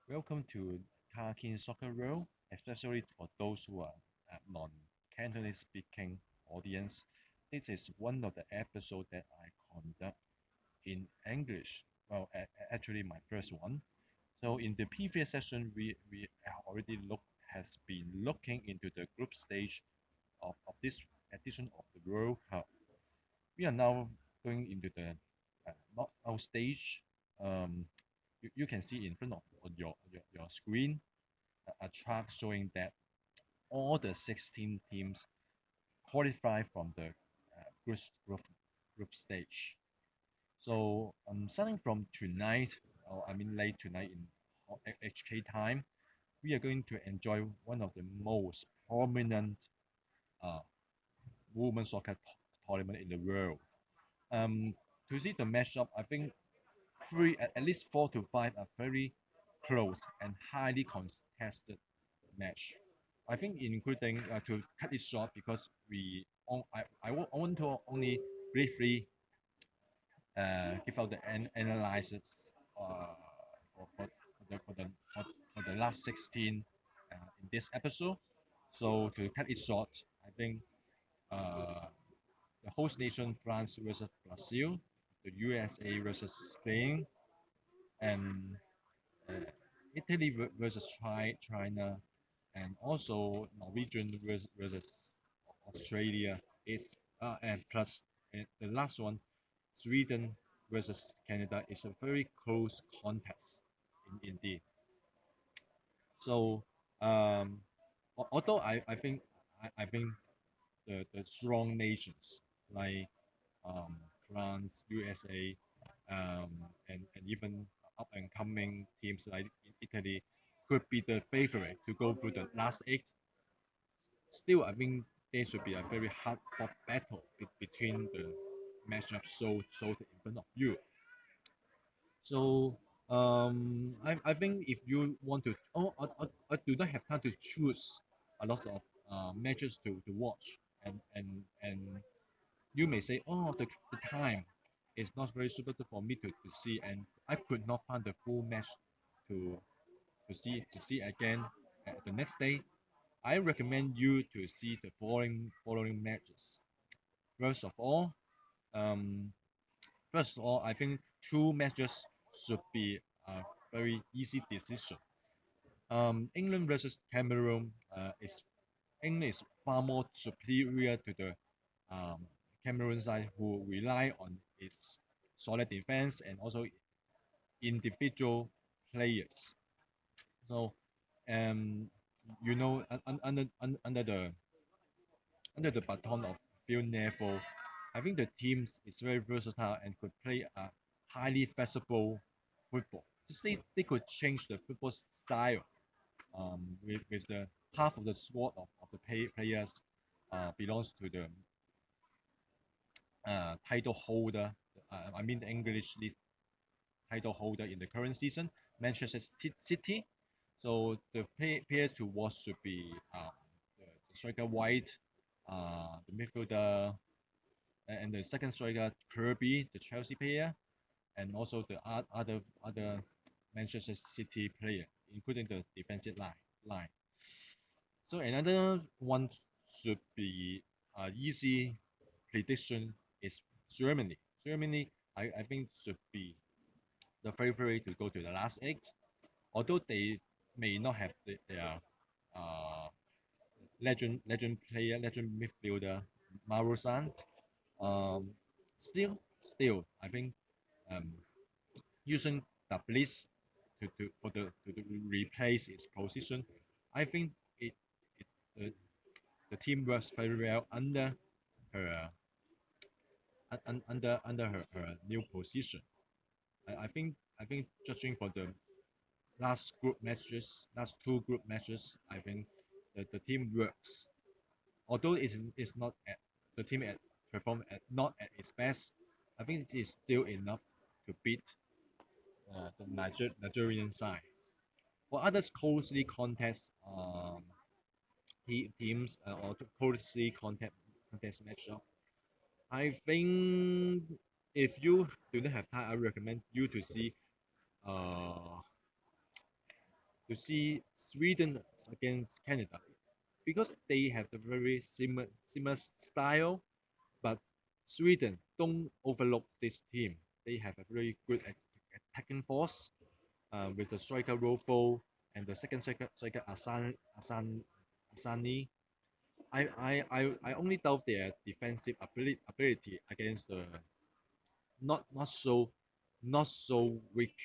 Welcome to Talking Soccer World, especially for those who are non-Cantonese speaking audience. This is one of the episodes that I conduct in English. Well, actually, my first one. So in the previous session, we already has been looking into the group stage of this edition of the World Cup. We are now going into the knockout stage. Um, you can see in front of your screen a chart showing that all the 16 teams qualify from the group stage. So starting from tonight, or I mean late tonight in HK time, we are going to enjoy one of the most prominent uh, women's soccer tournament in the world. Um, to see the matchup, I think at least 4 to 5 are very close and highly contested match. I think including to cut it short because I want to only briefly give out the analysis for the last 16 in this episode. So to cut it short, I think uh, the host nation France versus Brazil, the USA versus Spain, and uh, Italy versus China, and also Norwegian versus Australia is and plus the last one, Sweden versus Canada is a very close contest indeed. So although I think the strong nations like France, USA, and even up and coming teams like Italy could be the favorite to go through the last eight. Still, I think there should be a very hard fought battle between the matchup showed in front of you. So I think if you want to, I do not have time to choose a lot of matches to watch, and you may say, oh, the time is not very suitable for me to see, and I could not find the full match to to see again the next day. I recommend you to see the following matches. First of all, um, first of all, I think two matches should be a very easy decision. England versus Cameroon is England is far more superior to the um, Cameroon side, who rely on its solid defense and also individual players. So, um, under the baton of Phil Neville, I think the team is very versatile and could play a highly flexible football. Just they could change the football style with the half of the squad of the players belongs to the title holder. I mean the English league title holder in the current season, Manchester City. So the players to watch should be the striker White, the midfielder, and the second striker Kirby, the Chelsea player, and also the other Manchester City player, including the defensive line. So another one should be easy prediction is Germany. Germany, I think should be the favorite to go to the last eight, although they may not have their uh, legend player, legend midfielder Marusan. Um, still, I think um, using the Bliss to replace its position, I think it the team works very well her under her new position. I think judging for the last two group matches, I think the team works. Although it's not at the team at perform at not at its best, I think it is still enough to beat the Nigerian side. For others closely contest teams or closely contest matchup, I think if you do not have time, I recommend you to see uh, to see Sweden against Canada because they have the very similar style, but Sweden don't overlook this team. They have a very good attacking force with the striker Rofo and the second striker Asani. I only doubt their defensive ability against the not so weak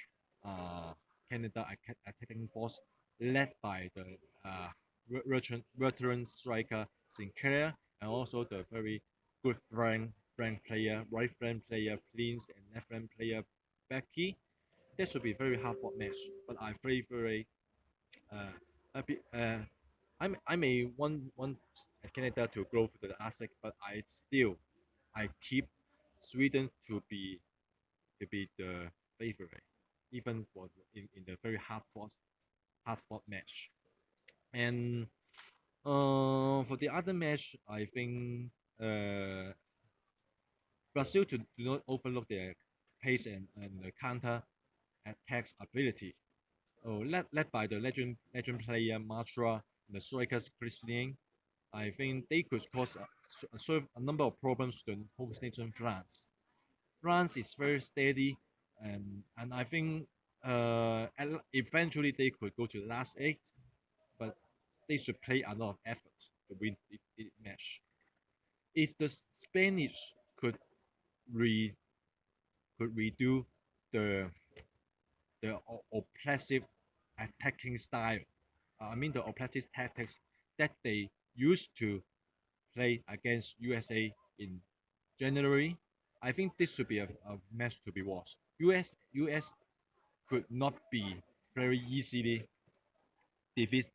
uh, Canada attacking force led by the veteran striker Sinclair and also the very good flank player, right flank player Plins and left flank player Becky. That should be very hard fought match, but I very uh, a bit, I may want Canada to go for the ASEC, but I keep Sweden to be the favorite, even for in the very hard fought match. And for the other match, I think Brazil to do not overlook their pace and the counter attacks ability. Oh, led by the legend player Matra and the strikers Christian, I think they could cause serve a number of problems to the host nation France. France is very steady, and I think eventually they could go to the last eight, but they should play a lot of effort to win the match. If the Spanish re could redo the oppressive attacking style, I mean the oppressive tactics that they used to play against USA in January, I think this should be a match to be watched. US could not be very easily defeat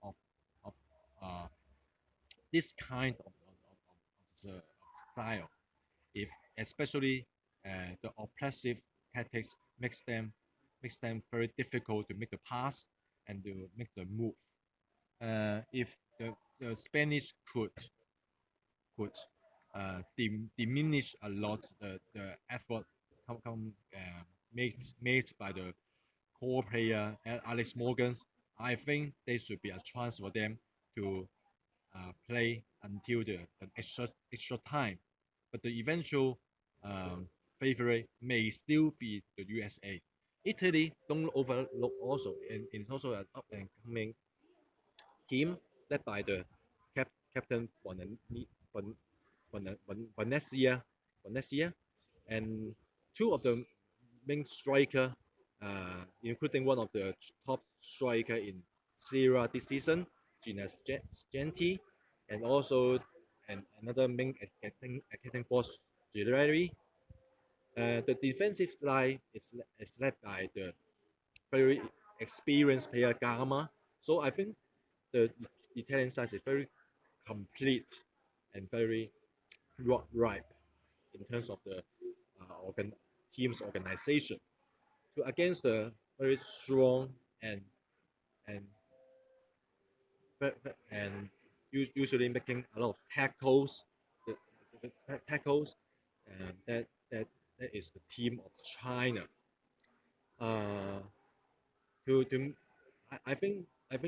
of of uh, this kind of style. If especially the oppressive tactics makes them very difficult to make the pass and to make the move. If the Spanish could diminish a lot the effort made by the core player Alex Morgans, I think there should be a chance for them to play until the extra time. But the eventual favorite may still be the USA. Italy don't overlook also, and it's also an up and coming team led by the captain Bonesia, and two of the main striker, including one of the top striker in Syria this season, Ginas Genti, and also another main attacking force, Gileri. The defensive line is led by the very experienced player Gama. So I think the Italian side is very complete and very ripe in terms of the team's organization to against the very strong and and and usually making a lot of tackles, tackles, and that is the team of China. Uh, to I think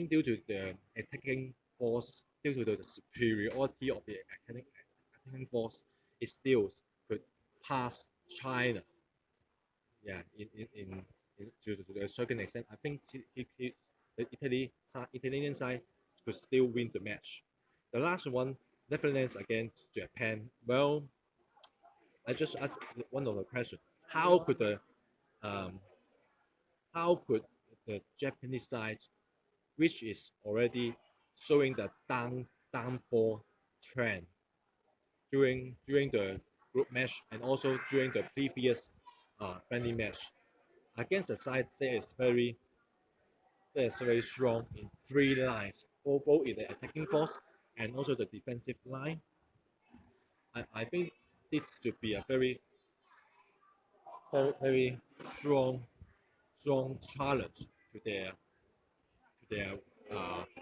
due to the attacking force, due to the superiority of the attacking force, it still could pass China. Yeah, to a certain extent, I think the Italian side could still win the match. The last one, Netherlands against Japan. Well, I just asked one of the questions: How could the um, how could the Japanese side, which is already showing the downfall trend during the group match and also during the previous friendly match, against a side that is very strong in three lines, both in the attacking force and also the defensive line. I think this should be a very strong challenge to their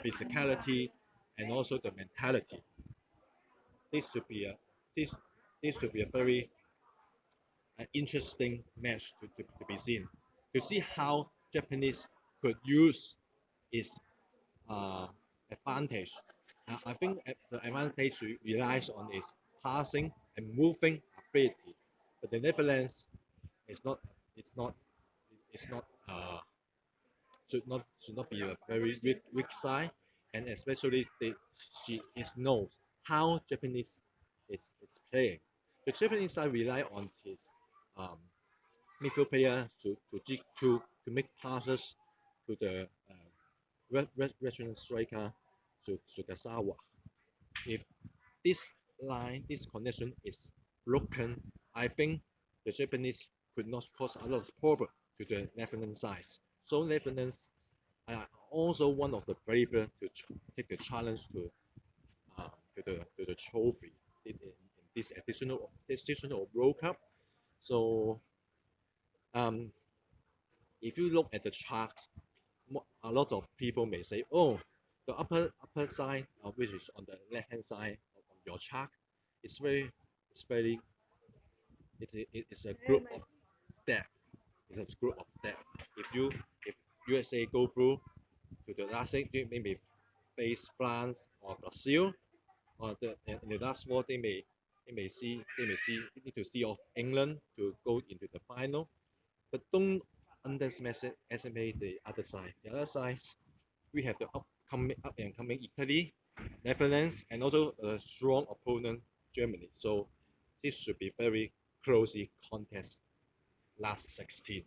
physicality and also the mentality. This should be a this this should be a very interesting match to be seen to see how Japanese could use its advantage. I think the advantage relies on its passing and moving ability, but the Netherlands is not. It's not. It's not. Should not be a very weak side, and especially she is knows how Japanese is playing. The Japanese side rely on his um, midfield player to make passes to the veteran striker to Sugasawa. If this this connection is broken, I think the Japanese could not cause a lot of problem to the Netherlands side. So Netherlands are also one of the favorites to take the challenge to the trophy in this additional World Cup. So um, if you look at the chart, a lot of people may say, "Oh, the upper side, which is on the left hand side of your chart, it's very it's a group of depth. It's a group of depth. If USA go through to the last stage, they maybe face France or Brazil, or in the last four they need to see off England to go into the final. But don't underestimate the other side. The other side, we have the up and coming Italy, Netherlands, and also a strong opponent Germany. So this should be very closely contest last 16.